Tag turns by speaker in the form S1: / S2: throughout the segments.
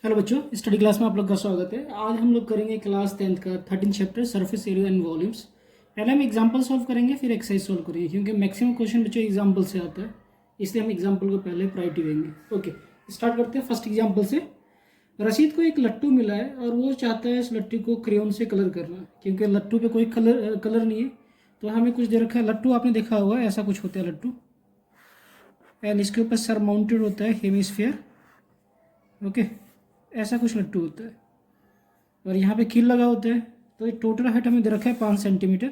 S1: Hello बच्चों, study class में आप लोग का स्वागत है। आज हम लोग करेंगे क्लास 10th का 13 chapter surface area and volumes. पहले हम एग्जांपल सॉल्व करेंगे, फिर एक्सरसाइज सॉल्व करेंगे, क्योंकि मैक्सिमम क्वेश्चन बच्चों एग्जांपल से आता है, इसलिए हम एग्जांपल को पहले प्रायोरिटी देंगे। ओके, स्टार्ट करते हैं फर्स्ट एग्जाम्पल से। रशीद को एक लट्टू मिला है और वो चाहता है इस लट्टू को क्रेयॉन से कलर करना, क्योंकि लट्टू पे कोई कलर नहीं है। तो हमें कुछ दे रखा है, लट्टू आपने देखा होगा, ऐसा कुछ होता है लट्टू, एंड इसके ऊपर सर माउंटेड होता है हेमिस्फीयर। ओके, ऐसा कुछ लट्टू होता है और यहाँ पे कील लगा होता है। तो टोटल हाइट हमें दे रखा है 5 सेंटीमीटर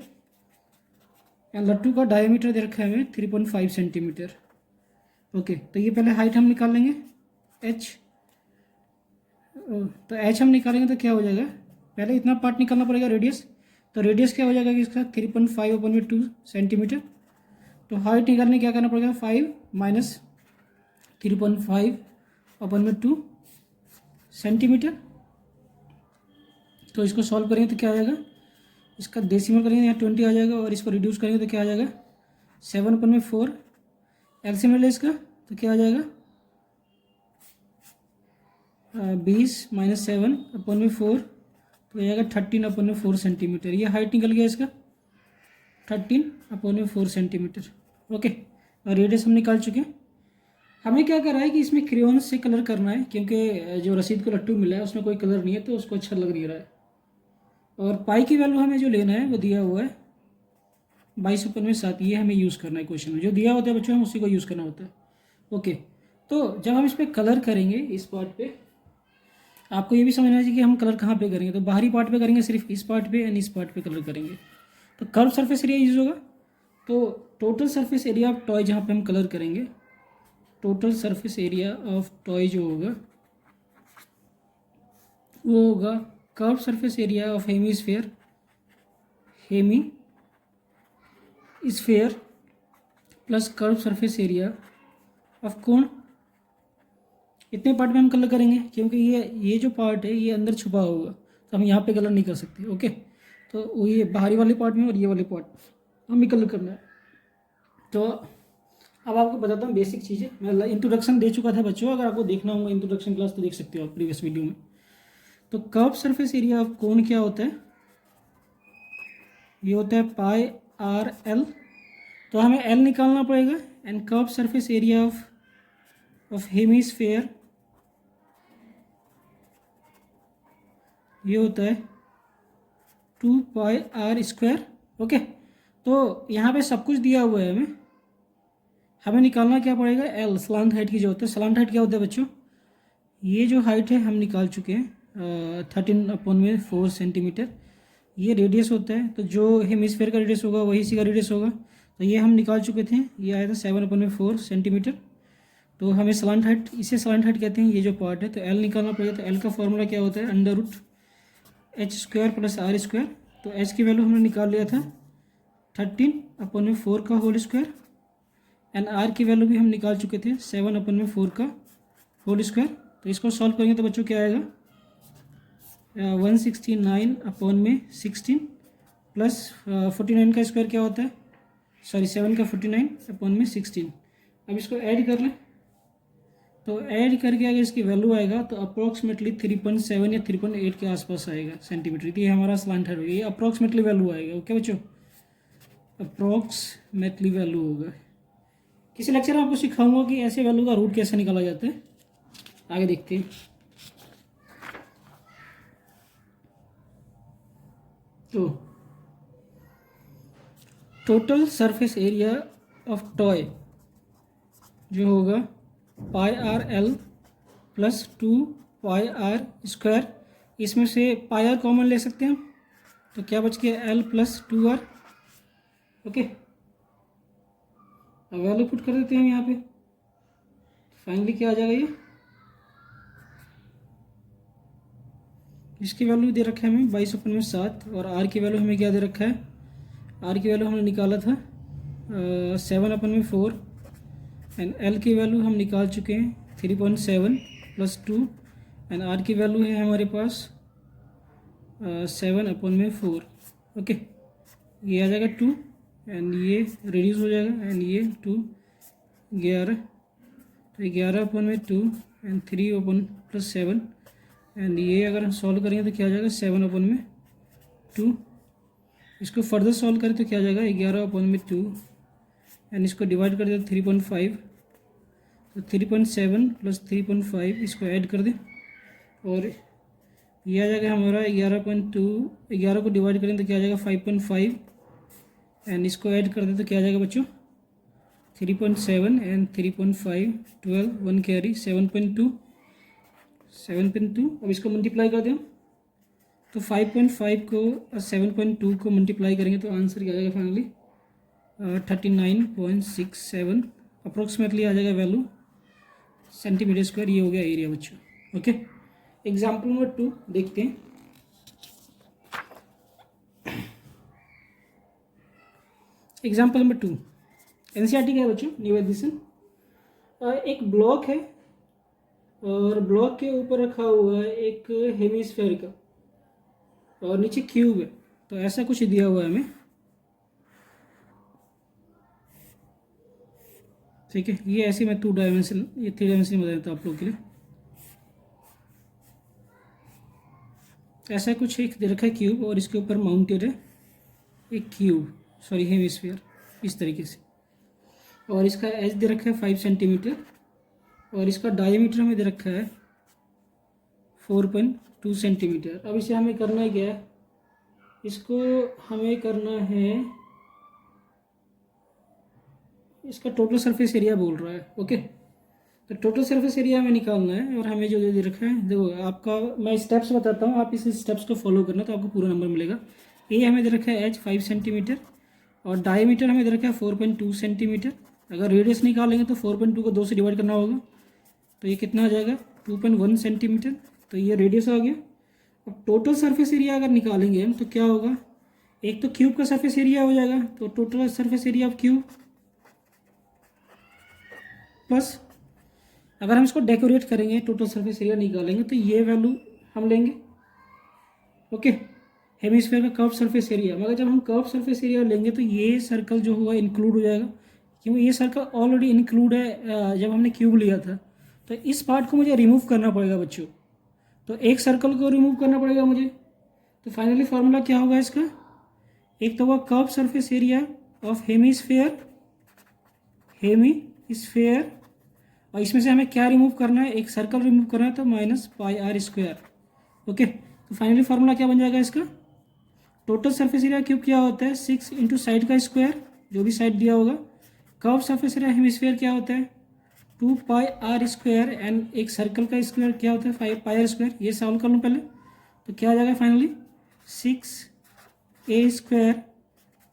S1: एंड लट्टू का डायमीटर दे रखा है हमें 3.5 सेंटीमीटर। ओके, तो ये पहले हाइट हम निकाल लेंगे एच। तो एच हम निकालेंगे तो क्या हो जाएगा, पहले इतना पार्ट निकालना पड़ेगा रेडियस। तो रेडियस क्या हो जाएगा कि इसका 3.5/2 सेंटीमीटर। तो हाइट निकालने क्या करना पड़ेगा, 5 माइनस 3.5/2 सेंटीमीटर। तो इसको सॉल्व करेंगे तो क्या आ जाएगा, इसका डेसिमल करेंगे यहाँ 20 आ जाएगा और इसको रिड्यूस करेंगे तो क्या आ जाएगा 7/4। एलसीएम ले इसका तो क्या आ जाएगा 20 माइनस 7/4 तो आ जाएगा 13/4 सेंटीमीटर। ये हाइट निकल गया इसका 13/4 सेंटीमीटर। ओके, और रेडियस हम निकाल चुके हैं। हमें क्या कर रहा है कि इसमें क्रेयॉन से कलर करना है, क्योंकि जो रसीद को लट्टू मिला है उसमें कोई कलर नहीं है, तो उसको अच्छा लग नहीं रहा है। और पाई की वैल्यू हमें जो लेना है वो दिया हुआ है 22/7। ये हमें यूज़ करना है, क्वेश्चन में जो दिया होता है बच्चों हम उसी को यूज़ करना होता है। ओके, तो जब हम इस पर कलर करेंगे, इस पार्ट पे आपको ये भी समझना चाहिए कि हम कलर कहाँ पे करेंगे। तो बाहरी पार्ट पे करेंगे, सिर्फ इस पार्ट पे एंड इस पार्ट पे कलर करेंगे। तो कर्व सरफेस एरिया यूज होगा। तो total surface area of toy जहाँ पे हम कलर करेंगे, total surface area of toy जो होगा वो होगा curve surface area of hemisphere plus curve surface area of cone. इतने पार्ट में हम कलर करेंगे, क्योंकि ये जो पार्ट है ये अंदर छुपा होगा, तो हम यहाँ पे कलर नहीं कर सकते। ओके, तो वो ये बाहरी वाले पार्ट में और ये वाले पार्ट हमें कलर करना है। तो अब आपको बताता हूँ बेसिक चीज़ें। मैं इंट्रोडक्शन दे चुका था बच्चों, अगर आपको देखना होगा इंट्रोडक्शन क्लास तो देख सकते हो आप प्रीवियस वीडियो में। तो कर्व सरफेस एरिया ऑफ कोन क्या होता है, ये होता है पाई आर एल। तो हमें एल निकालना पड़ेगा। And curve surface area of hemisphere ये होता है 2πr²। ओके, तो यहाँ पे सब कुछ दिया हुआ है, हमें निकालना क्या पड़ेगा, एल स्लांट हाइट की जो होता है। स्लांट हाइट क्या होता है बच्चों, ये जो हाइट है हम निकाल चुके हैं 13/4 सेंटीमीटर। ये रेडियस होता है, तो जो हेमिस्फेयर का रेडियस होगा वही इसी का रेडियस होगा। तो ये हम निकाल चुके थे, ये आया था 7/4 सेंटीमीटर। तो हमें स्लांट हाइट, इसे स्लांट हाइट कहते हैं, ये जो पार्ट है। तो एल निकालना पड़ेगा। तो एल का फॉर्मूला क्या होता है, √h² + r²। तो h की वैल्यू हमने निकाल लिया था 13/4 का होल स्क्वायर एंड आर की वैल्यू भी हम निकाल चुके थे 7/4 का होल स्क्वायर। तो इसको सॉल्व करेंगे तो बच्चों क्या आएगा 169/16 प्लस 49 का स्क्वायर क्या होता है, सॉरी 7 का 49/16। अब इसको ऐड कर लें, तो ऐड करके अगर इसकी वैल्यू आएगा तो अप्रॉक्सीमेटली 3.7 या 3.8 के आसपास आएगा सेंटीमीटर। तो ये हमारा स्लांट हाइट होगा, ये अप्रॉक्सीमेटली वैल्यू आएगा। ओके बच्चों, अप्रॉक्सीमेटली वैल्यू होगा। किसी लेक्चर में आपको सिखाऊंगा कि ऐसे वैल्यू का रूट कैसे निकाला जाता है। आगे देखते हैं। तो total surface area of toy जो होगा πr/l + 2πr²। इसमें से πr कॉमन ले सकते हैं हम, तो क्या बच गया l + 2r। ओके, अब वैल्यू पुट कर देते हैं यहाँ पे। फाइनली क्या आ जाएगा, ये इसकी वैल्यू दे रखा है हमें 22/7 और आर की वैल्यू हमें क्या दे रखा है, आर की वैल्यू हमने निकाला था 7/4 एंड एल की वैल्यू हम निकाल चुके हैं 3.7 + 2 एंड आर की वैल्यू है हमारे पास 7/4। ओके, ये आ जाएगा 2 एंड ये रिड्यूस हो जाएगा एंड ये 2 11, तो 11/2 एंड 3 + 7 एंड ये अगर हम सॉल्व करेंगे तो क्या आ जाएगा 7/2। इसको फर्दर सॉल्व करें तो क्या आ जाएगा 11/2 एंड इसको डिवाइड कर दे 3.5, तो 3.7 + 3.5 इसको ऐड कर दें और ये आ जाएगा हमारा 11.2। 11 को डिवाइड करें तो क्या आ जाएगा 5.5 एंड इसको ऐड कर दें तो क्या आ जाएगा बच्चों 3.7 एंड 3.5 12 1 कैरी 7.2। अब इसको मल्टीप्लाई कर दें तो 5.5 को 7.2 को मल्टीप्लाई करेंगे तो आंसर क्या आ जाएगा फाइनली 39.67 अप्रोक्सीमेटली आ जाएगा वैल्यू सेंटीमीटर स्क्वायर। ये हो गया एरिया बच्चों। ओके, एग्जाम्पल नंबर 2 देखते हैं। एग्जाम्पल नंबर 2 एनसीईआरटी का है बच्चों, न्यू एडिशन। एक ब्लॉक है और ब्लॉक के ऊपर रखा हुआ है एक हेमिस्फेयर का और नीचे क्यूब है। तो ऐसा कुछ दिया हुआ है हमें, ठीक है। ये ऐसे मैं 2 डायमेंशन ये 3 डायमेंशन बता देता हूँ आप लोग के लिए। ऐसा कुछ एक दे रखा है क्यूब और इसके ऊपर माउंटेड है एक क्यूब, सॉरी हेमिस्फीयर, इस तरीके से। और इसका एज दे रखा है 5 सेंटीमीटर और इसका डायमीटर हमें दे रखा है 4.2 सेंटीमीटर। अब इसे हमें करना है क्या है, इसको हमें करना है, इसका टोटल सरफेस एरिया बोल रहा है। ओके, तो टोटल सरफेस एरिया हमें निकालना है और हमें जो दे रखा है, देखो आपका मैं स्टेप्स बताता हूँ, आप इस स्टेप्स को फॉलो करना तो आपको पूरा नंबर मिलेगा। ए हमें दे रखा है एच 5 सेंटीमीटर और डायमीटर हमें दे रखा है 4.2 सेंटीमीटर। अगर रेडियस निकालेंगे तो 4.2 को 2 से डिवाइड करना होगा, तो ये कितना आ जाएगा 2.1 सेंटीमीटर। तो ये रेडियस आ गया। अब टोटल सरफेस एरिया अगर निकालेंगे हम तो क्या होगा, एक तो क्यूब का सरफेस एरिया हो जाएगा, तो total surface area of cube plus अगर हम इसको डेकोरेट करेंगे टोटल सरफेस एरिया निकालेंगे तो ये वैल्यू हम लेंगे। ओके, हेमिस्फीयर का कर्व सरफेस एरिया, मगर जब हम कर्व सरफेस एरिया लेंगे तो ये सर्कल जो हुआ इंक्लूड हो जाएगा, क्योंकि ये सर्कल ऑलरेडी इंक्लूड है जब हमने क्यूब लिया था। तो इस पार्ट को मुझे रिमूव करना पड़ेगा बच्चों, तो एक सर्कल को रिमूव करना पड़ेगा मुझे। तो फाइनली फार्मूला क्या होगा इसका, एक तो हुआ curve surface area of hemisphere और इसमें से हमें क्या रिमूव करना है, एक सर्कल रिमूव करना है, तो -πr²। ओके, तो फाइनली फार्मूला क्या बन जाएगा इसका, टोटल सरफेस एरिया क्यूब क्या होता है 6 इंटू साइड का स्क्वायर, जो भी साइड दिया होगा। कर्व सरफेस एरिया हेमिस्फीयर क्या होता है 2πr², एंड एक सर्कल का स्क्वायर क्या होता है 5πr²। ये सॉल्व कर लूँ पहले, तो क्या आ जाएगा फाइनली 6a²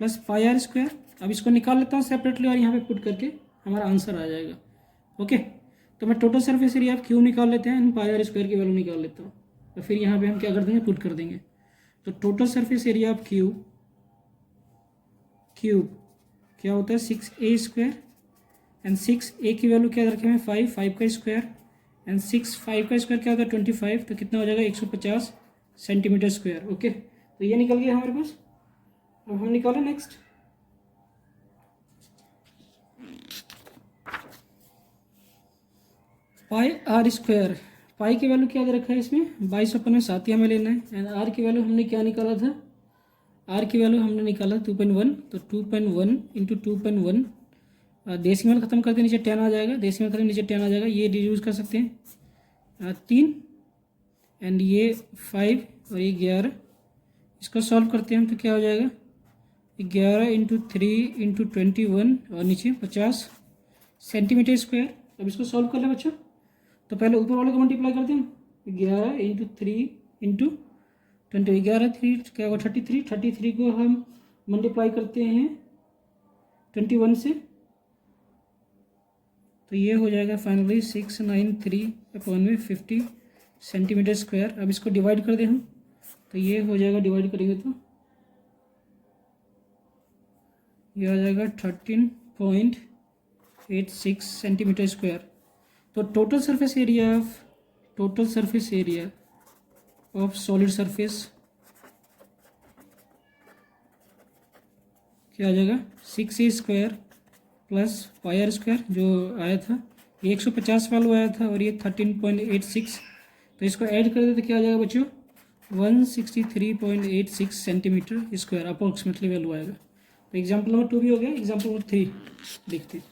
S1: + πr²। अब इसको निकाल लेता हूँ सेपरेटली और यहाँ पे पुट करके हमारा आंसर आ जाएगा। ओके, तो मैं total surface area of cube निकाल लेते हैं एंड πr² की वैल्यू निकाल लेता हूँ, और फिर यहाँ पे हम क्या कर देंगे पुट कर देंगे। तो total surface area of cube क्या होता है 6a² एंड 6a की वैल्यू क्या रखे हैं 5 का स्क्वायर एंड 5 का स्क्वायर क्या होता है 25, तो कितना हो जाएगा 150 सेंटीमीटर स्क्वायर। ओके, तो ये निकल गया हमारे पास। अब हम निकालें नेक्स्ट, πr²। पाई की वैल्यू क्या दे रखा है इसमें 22/7 ही हमें लेना है, एंड आर की वैल्यू हमने क्या निकाला था, आर की वैल्यू हमने निकाला 2.1, तो 2.1 इंटू 2.1 डेसिमल खत्म करते नीचे 10 आ जाएगा, डेसिमल खत्म नीचे 10 आ जाएगा, ये रिड्यूस कर सकते हैं 3 एंड ये 5 और ये 11। इसको सॉल्व करते हैं हम तो क्या हो जाएगा 11 इंटू 3 इंटू 21 और नीचे 50 सेंटीमीटर स्क्वायर। अब इसको सॉल्व कर लें बच्चों, तो पहले ऊपर वाले को मल्टीप्लाई करते हैं 11 इंटू 3 इंटू 20, 11 3 क्या होगा 33 को हम मल्टीप्लाई करते हैं 21 से, तो ये हो जाएगा फाइनली 693/50 सेंटीमीटर स्क्वायर। अब इसको डिवाइड कर दें हम, तो ये हो जाएगा, डिवाइड करेंगे तो ये आ जाएगा 13.86 सेंटीमीटर स्क्वायर। तो total surface area of solid surface क्या आ जाएगा 6a² + πr² जो आया था, ये 150 वाला आया था और ये 13.86, तो इसको ऐड कर दे तो क्या आ जाएगा बच्चों, 163.86 सेंटीमीटर स्क्वायर अप्रोक्सीमेटली वैल्यू आएगा। तो एग्जाम्पल नंबर 2 भी हो गया। एग्जाम्पल नंबर 3 देखते हैं।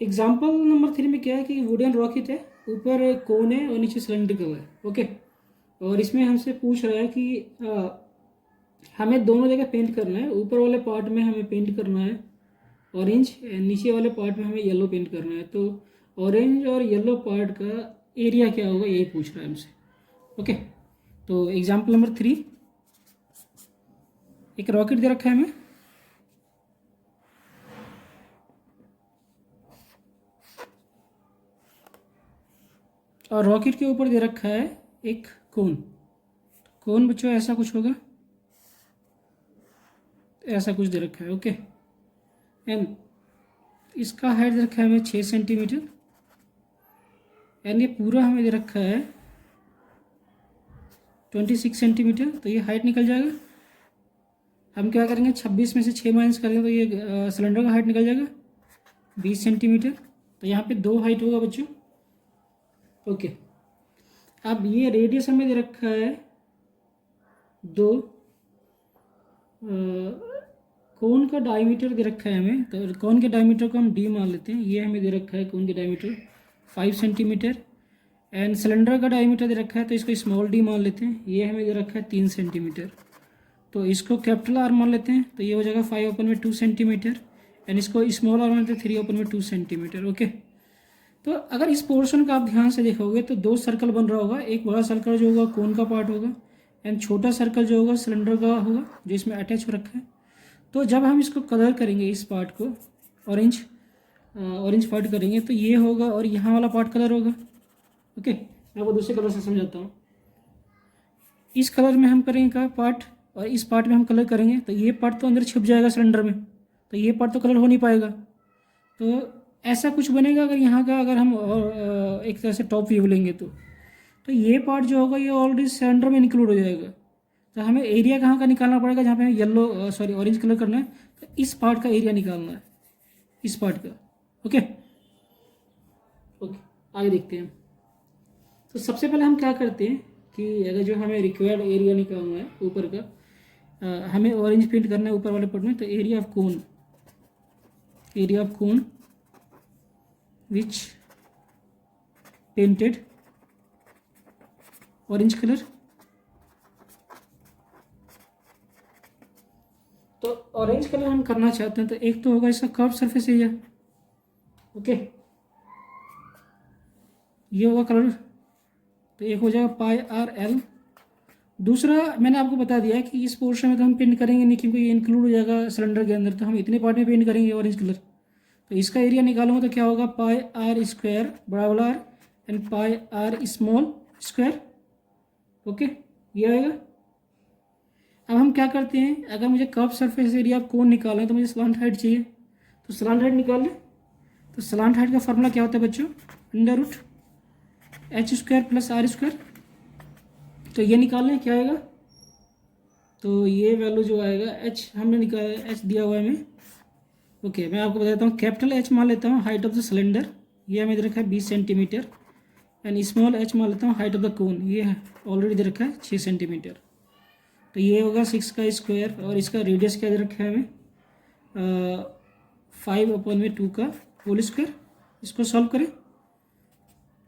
S1: एग्जाम्पल नंबर 3 में क्या है कि वुडन रॉकेट है, ऊपर कोन है और नीचे सिलेंड्रिकल है। ओके, और इसमें हमसे पूछ रहा है कि हमें दोनों जगह पेंट करना है। ऊपर वाले पार्ट में हमें पेंट करना है ऑरेंज, नीचे वाले पार्ट में हमें येलो पेंट करना है। तो ऑरेंज और येलो पार्ट का एरिया क्या होगा, यही पूछ रहा है हमसे। ओके, तो एग्जाम्पल नंबर 3, एक रॉकेट दे रखा है हमें, और रॉकेट के ऊपर दे रखा है एक कोन। कोन बच्चों ऐसा कुछ होगा, ऐसा कुछ दे रखा है। ओके, एंड इसका हाइट दे रखा है हमें 6 सेंटीमीटर, एंड ये पूरा हमें दे रखा है 26 सेंटीमीटर। तो ये हाइट निकल जाएगा। हम क्या करेंगे, 26 में से 6 माइनस करेंगे तो ये सिलेंडर का हाइट निकल जाएगा 20 सेंटीमीटर। तो यहाँ पे 2 हाइट होगा बच्चों। ओके, अब ये रेडियस हमें दे रखा है 2, कोन का डायमीटर दे रखा है हमें। तो कोन के डायमीटर को हम डी मान लेते हैं। ये हमें दे रखा है कोन के डायमीटर 5 सेंटीमीटर, एंड सिलेंडर का डायमीटर दे रखा है तो इसको स्मॉल डी मान लेते हैं। ये हमें दे रखा है 3 सेंटीमीटर, तो इसको कैपिटल आर मान लेते हैं। तो ये हो जाएगा 5/2 सेंटीमीटर, एंड इसको स्मॉल आर मान लेते हैं 3/2 सेंटीमीटर। ओके, तो अगर इस पोर्शन का आप ध्यान से देखोगे तो 2 सर्कल बन रहा होगा। एक बड़ा सर्कल जो होगा कोन का पार्ट होगा, एंड छोटा सर्कल जो होगा सिलेंडर का होगा, जो इसमें अटैच हो रखा है। तो जब हम इसको कलर करेंगे, इस पार्ट को ऑरेंज पार्ट करेंगे तो ये होगा, और यहाँ वाला पार्ट कलर होगा। ओके, मैं आपको दूसरे कलर से समझाता हूँ। इस कलर में हम करेंगे का पार्ट, और इस पार्ट में हम कलर करेंगे तो ये पार्ट तो अंदर छिप जाएगा सिलेंडर में, तो ये पार्ट तो कलर हो नहीं पाएगा। तो ऐसा कुछ बनेगा अगर यहाँ का, अगर हम एक तरह से टॉप व्यू लेंगे तो ये पार्ट जो होगा ये ऑलरेडी सिलेंडर में इंक्लूड हो जाएगा। तो हमें एरिया कहाँ का निकालना पड़ेगा, जहाँ पे हमें ऑरेंज कलर करना है, तो इस पार्ट का एरिया निकालना है, इस पार्ट का। ओके, आगे देखते हैं। तो सबसे पहले हम क्या करते हैं कि अगर जो हमें रिक्वायर्ड एरिया निकालना है ऊपर का, हमें ऑरेंज पेंट करना है ऊपर वाले पार्ट में, तो area of cone which painted orange colour. तो ऑरेंज कलर हम करना चाहते हैं तो एक तो होगा इसका कर्व सरफेस एरिया। ओके, ये होगा कलर, तो एक हो जाएगा πr/l। दूसरा मैंने आपको बता दिया है कि इस पोर्शन में तो हम पेंट करेंगे नहीं, क्योंकि ये इंक्लूड हो जाएगा सिलेंडर के अंदर, तो हम इतने पार्ट में पेंट करेंगे ऑरेंज कलर। तो इसका एरिया निकालूंगा तो क्या होगा, πr² बड़ा वाला r and πr small square. Okay, ये आएगा। अब हम क्या करते हैं, अगर मुझे कर्व सरफेस एरिया कोन निकालना है तो मुझे स्लांट हाइट चाहिए, तो स्लांट हाइट निकाल लें। तो स्लांट हाइट का फॉर्मूला क्या होता है बच्चों, √h² + r²। तो ये निकाल लें, क्या आएगा, तो ये वैल्यू जो आएगा h हमने निकाला, h दिया हुआ है हमें। ओके, मैं आपको बताता हूँ, कैपिटल H मान लेता हूँ हाइट ऑफ द सिलेंडर, ये हमें दे रखा है 20 सेंटीमीटर, एंड स्मॉल h मान लेता हूँ हाइट ऑफ द कोन, ये ऑलरेडी दे रखा है 6 सेंटीमीटर। तो ये होगा 6 का स्क्वायर, और इसका रेडियस क्या दे रखा है हमें, 5/2 का होल स्क्वायर। इसको सॉल्व करें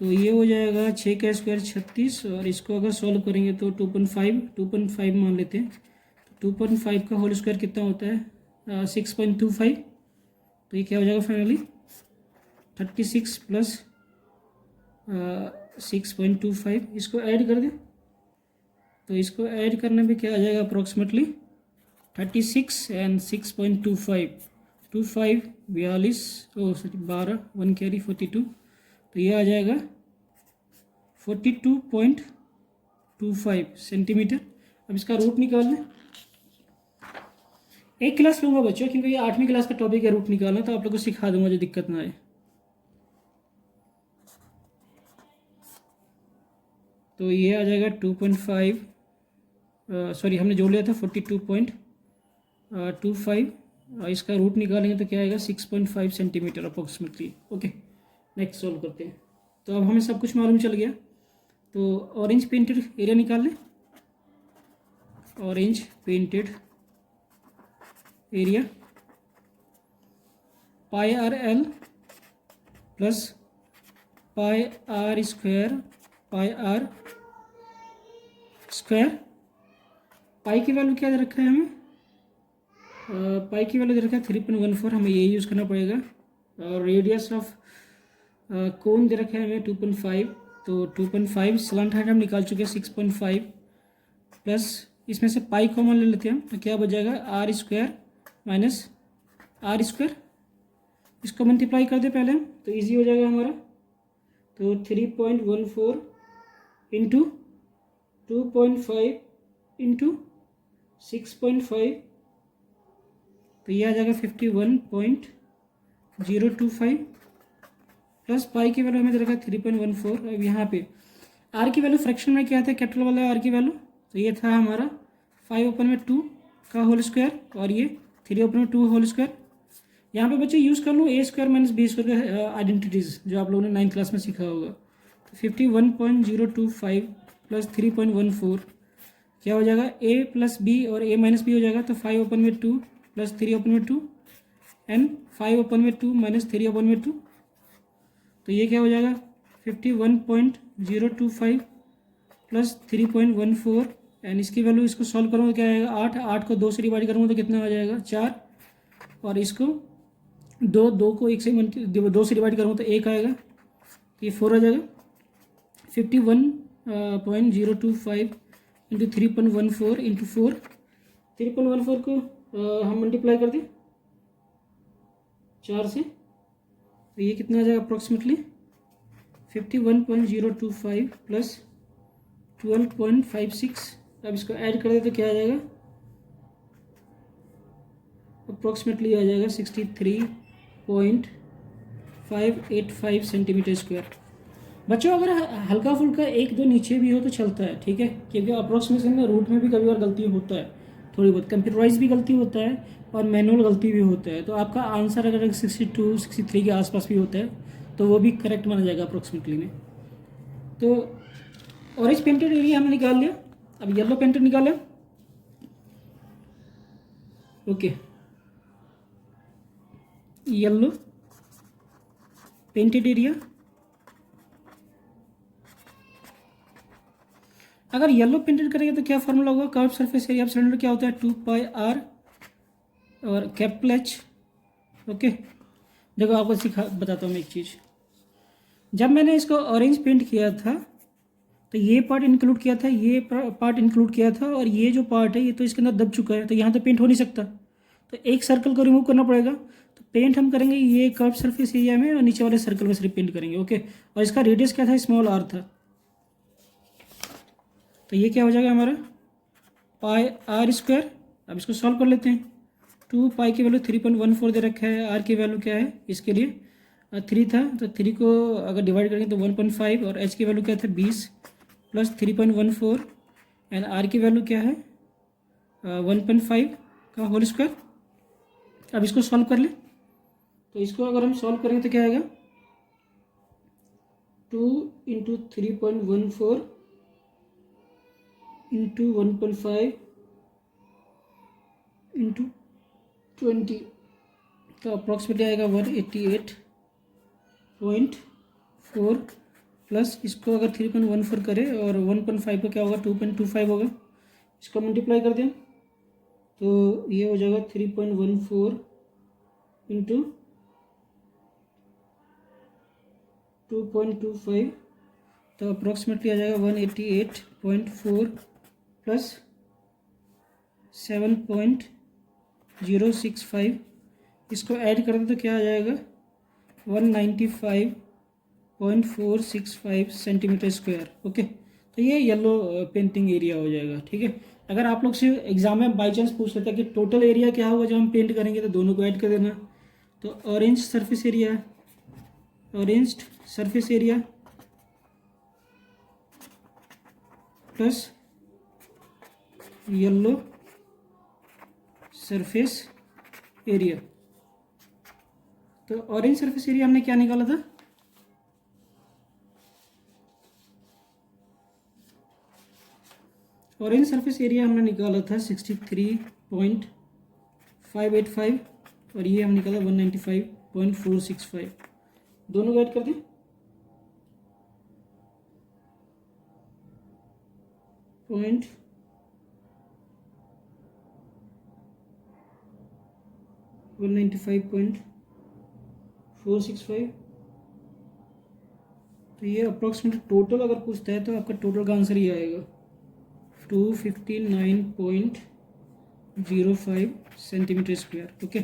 S1: तो ये हो जाएगा 6 का स्क्वायर 36, और इसको अगर सॉल्व करेंगे तो 2.5 मान लेते हैं। 2.5 का होल स्क्वायर कितना होता है, 6.25। तो ये क्या हो जाएगा फाइनली 36 + 6.25। इसको ऐड कर दें तो इसको ऐड करने में क्या आ जाएगा, अप्रॉक्सीमेटली 36 एंड 6.25, 25 42 12 1 कैरी 42। तो ये आ जाएगा 42.25 सेंटीमीटर। अब इसका रूट निकाल लें। एक क्लास लूँगा बच्चों, क्योंकि ये 8वीं क्लास का टॉपिक है रूट निकालना, तो आप लोगों को सिखा दूंगा जो दिक्कत ना आए। तो ये आ जाएगा 2.5, सॉरी हमने जोड़ लिया था 42.25, इसका रूट निकालेंगे तो क्या आएगा 6.5 centimetre approximately. Okay, next solve करते हैं। तो अब हमें सब कुछ मालूम चल गया। तो ऑरेंज पेंटेड एरिया निकाल लें। Orange painted area pi r l plus pi r square pi r square. Pi की वैल्यू क्या दे रखा है हमें? पाई की वैल्यू दे रखा है 3.14, हमें ये यूज़ करना पड़ेगा। और रेडियस ऑफ कोन दे रखा है हमें 2.5, तो 2.5 स्लैंट हाइट हम निकाल चुके हैं 6.5 प्लस इसमें से पाई कॉमन ले लेते हैं हम, तो क्या बच जाएगा R square minus R square. इसको मल्टीप्लाई कर दे पहले हम, तो इजी हो जाएगा हमारा। तो 3.14 इंटू 2.5 इंटू 6.5, तो ये आ जाएगा 51.025 प्लस पाई की वैल्यू हमें दे रखा है 3.14। अब यहाँ पे आर की वैल्यू फ्रैक्शन में क्या था, कैपिटल वाला आर की वैल्यू, तो ये था हमारा 5/2 का होल स्क्वायर और ये 3/2 होल स्क्वायर। यहाँ पे बच्चे यूज़ कर लो ए स्क्वायर माइनस बी स्क्वायर का आइडेंटिटीज़ जो आप लोगों ने 9th क्लास में सीखा होगा। तो 51.025 प्लस 3.14 क्या हो जाएगा, ए प्लस बी और ए माइनस बी हो जाएगा, तो 5/2 प्लस 3/2 एंड 5/2 माइनस 3/2, तो ये क्या हो जाएगा 51.025 प्लस 3.14 एंड इसकी वैल्यू इसको सॉल्व करूँगा क्या आएगा 8 को 2 से डिवाइड करूँगा तो कितना आ जाएगा 4, और इसको 2 को 1 से 2 से डिवाइड करूँगा तो 1 आएगा, तो ये 4 आ जाएगा। 51.025 इंटू 3.14 इंटू 4, 3.14 को हम मल्टीप्लाई कर दें 4 से, तो ये कितना आ जाएगा अप्रॉक्सीमेटली 51.025 प्लस 12.56। अब इसको ऐड कर दे तो क्या आ जाएगा, अप्रॉक्सीमेटली आ जाएगा 63.585 सेंटीमीटर स्क्वायर। बच्चों अगर हल्का फुल्का 1-2 नीचे भी हो तो चलता है, ठीक है, क्योंकि अप्रॉक्सीमेशन में रूट में भी कभी बार गलती होता है, थोड़ी बहुत कंप्यूटराइज भी गलती होता है और मैनुअल गलती भी होता है। तो आपका आंसर अगर 62-63 के आसपास भी होता है तो वो भी करेक्ट माना जाएगा अप्रॉक्सीमेटली में। तो ऑरेंज पेंटेड एरिया हमने निकाल लिया, अब येलो पेंटेड निकालें। ओके, येलो पेंटेड एरिया, अगर येलो पेंटेड करेंगे तो क्या फॉर्मूला होगा, curve surface area of cylinder क्या होता है 2πr और कैपिटल एच। ओके, देखो आपको बताता हूँ मैं एक चीज़। जब मैंने इसको ऑरेंज पेंट किया था तो ये पार्ट इंक्लूड किया था, ये पार्ट इंक्लूड किया था, और ये जो पार्ट है ये तो इसके अंदर दब चुका है, तो यहाँ तो पेंट हो नहीं सकता, तो एक सर्कल को रिमूव करना पड़ेगा। तो पेंट हम करेंगे ये कर्व सरफेस एरिया में और नीचे वाले सर्कल में सिर्फ पेंट करेंगे। ओके, और इसका रेडियस क्या था, स्मॉल आर था, तो ये क्या हो जाएगा हमारा पाई आर स्क्वायर। अब इसको सॉल्व कर लेते हैं। 2 पाई की वैल्यू 3.14 दे रखा है, आर की वैल्यू क्या है इसके लिए 3 था, तो 3 को अगर डिवाइड करेंगे तो 1.5, और एच की वैल्यू क्या था 20 प्लस 3.14 एंड आर की वैल्यू क्या है 1.5 का होल स्क्वायर। अब इसको सॉल्व कर ले, तो इसको अगर हम सॉल्व करेंगे तो क्या आएगा 2 इंटू 3.14 इंटू 1.5 इंटू 20, तो अप्रॉक्सीमेटली आएगा 188.4 प्लस इसको अगर 3.14 करें और 1.5 का क्या होगा 2.25 होगा, इसको मल्टीप्लाई कर दें तो ये हो जाएगा 3.14 इंटू 2.25, तो अप्रॉक्सीमेटली आ जाएगा 188.4 प्लस 7.065, इसको ऐड कर दें तो क्या आ जाएगा 195.465 सेंटीमीटर स्क्वायर। ओके, तो ये येलो पेंटिंग एरिया हो जाएगा। ठीक है, अगर आप लोग से एग्जाम में बाई चांस पूछ लेता है कि टोटल एरिया क्या होगा जब हम पेंट करेंगे, तो दोनों को ऐड कर देना। तो orange surface area, orange surface area plus yellow surface area. तो ऑरेंज सरफेस एरिया हमने क्या निकाला था ऑरेंज सरफेस एरिया हमने निकाला था 63.585 और ये हम निकाला 195.465, दोनों को ऐड कर दें। पॉइंट 195.465, तो ये अप्रोक्सीमेट टोटल अगर पूछता है तो आपका टोटल का आंसर ये आएगा 259.05 centimetre square. Okay,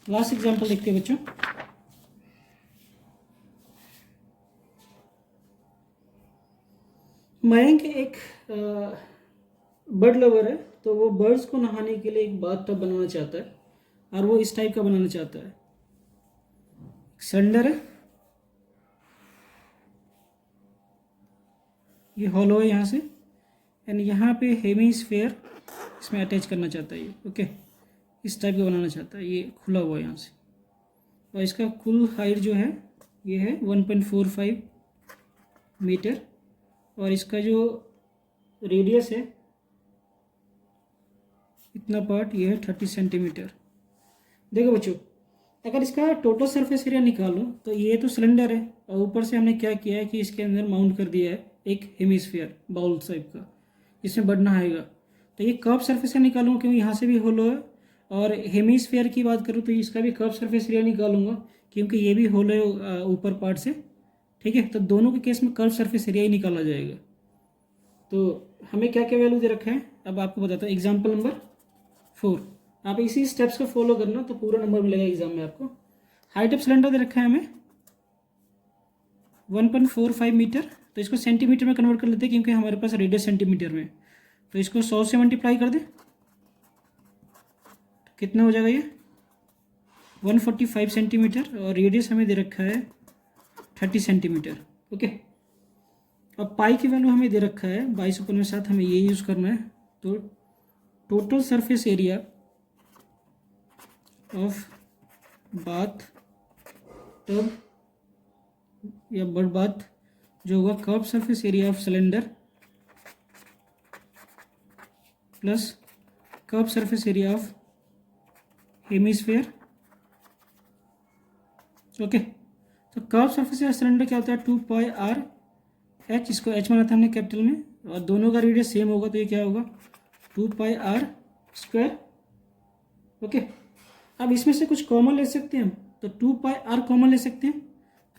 S1: last example देखते हैं बच्चों। मयंक एक बर्ड लवर है, तो वो बर्ड्स को नहाने के लिए एक बाथ टब बनाना चाहता है और वो इस टाइप का बनाना चाहता है। सिलेंडर है, ये हॉलो है यहाँ से, एंड यहाँ पे हेमीस्फेयर इसमें अटैच करना चाहता है ये। ओके, इस टाइप का बनाना चाहता है, ये खुला हुआ है यहाँ से, और इसका कुल हाइट जो है ये है 1.45 मीटर और इसका जो रेडियस है इतना पार्ट ये है 30 सेंटीमीटर। देखो बच्चों, अगर इसका टोटल सरफेस एरिया निकालो तो ये तो सिलेंडर है और ऊपर से हमने क्या किया है कि इसके अंदर माउंट कर दिया है एक हेमिस्फीयर बाउल टाइप का, इसमें बर्ड नहाएगा। तो ये कर्व सरफेस एरिया निकालूंगा क्योंकि यहाँ से भी होलो है, और हेमिस्फीयर की बात करूँ तो इसका भी कर्व सरफेस एरिया निकालूंगा क्योंकि ये भी होलो है ऊपर पार्ट से। ठीक है, तो दोनों के केस में कर्व सरफेस एरिया ही निकाला जाएगा। तो हमें क्या क्या वैल्यू दे रखा है अब आपको बताता हूँ। एग्जाम्पल नंबर 4, आप इसी स्टेप्स को फॉलो करना तो पूरा नंबर मिलेगा एग्जाम में आपको। हाइट ऑफ सिलेंडर दे रखा है हमें 1.45 मीटर, तो इसको सेंटीमीटर में कन्वर्ट कर लेते हैं क्योंकि हमारे पास रेडियस सेंटीमीटर में, तो इसको 100 से मल्टीप्लाई कर दे तो कितना हो जाएगा ये 145 सेंटीमीटर, और रेडियस हमें दे रखा है 30 सेंटीमीटर। ओके, अब पाई की वैल्यू हमें दे रखा है 22/7, हमें ये यूज़ करना है। तो total surface area of bath tub या बर्ड बाथ जो होगा curve surface area of cylinder plus curve surface area of hemisphere. Okay, तो कर्व सरफेस एरिया सिलेंडर क्या होता है 2πr/h, इसको h माना था हमने कैपिटल में, और दोनों का रेडियस सेम होगा तो ये क्या होगा 2πr²। ओके, अब इसमें से कुछ कॉमन ले सकते हैं हम, तो 2πr कॉमन ले सकते हैं,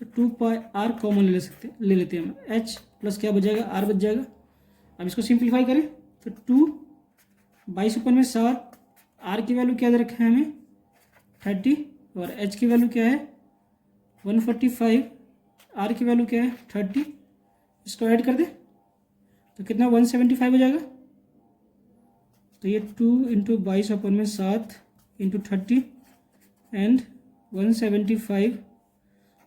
S1: तो 2πr कॉमन ले लेते हैं हम, h प्लस क्या बच जाएगा r बच जाएगा। अब इसको सिंप्लीफाई करें तो 2/22/7, r की वैल्यू क्या दे रखा है हमें 30 और h की वैल्यू क्या है 145, r की वैल्यू क्या है 30, इसको ऐड कर दे तो कितना 175 हो जाएगा। तो ये 2 × 22/7 × 30 एंड 175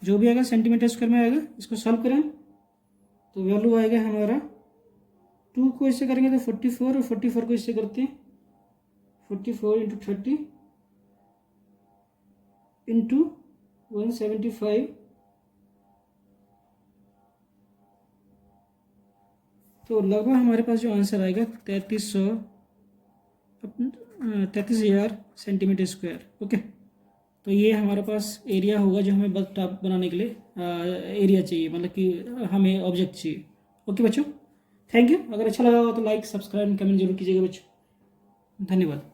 S1: जो भी आएगा सेंटीमीटर स्क्वायर में आएगा। इसको सॉल्व करें तो वैल्यू आएगा हमारा 2 को इससे करेंगे तो 44 और 44 को इससे करते हैं 44 × 30 × 175, तो लगभग हमारे पास जो आंसर आएगा 33,000 सेंटीमीटर स्क्वायर। ओके, तो ये हमारे पास एरिया होगा जो हमें बर्ड टब बनाने के लिए एरिया चाहिए, मतलब कि हमें ऑब्जेक्ट चाहिए। ओके बच्चों, थैंक यू। अगर अच्छा लगा हो तो लाइक सब्सक्राइब कमेंट जरूर कीजिएगा बच्चों। धन्यवाद।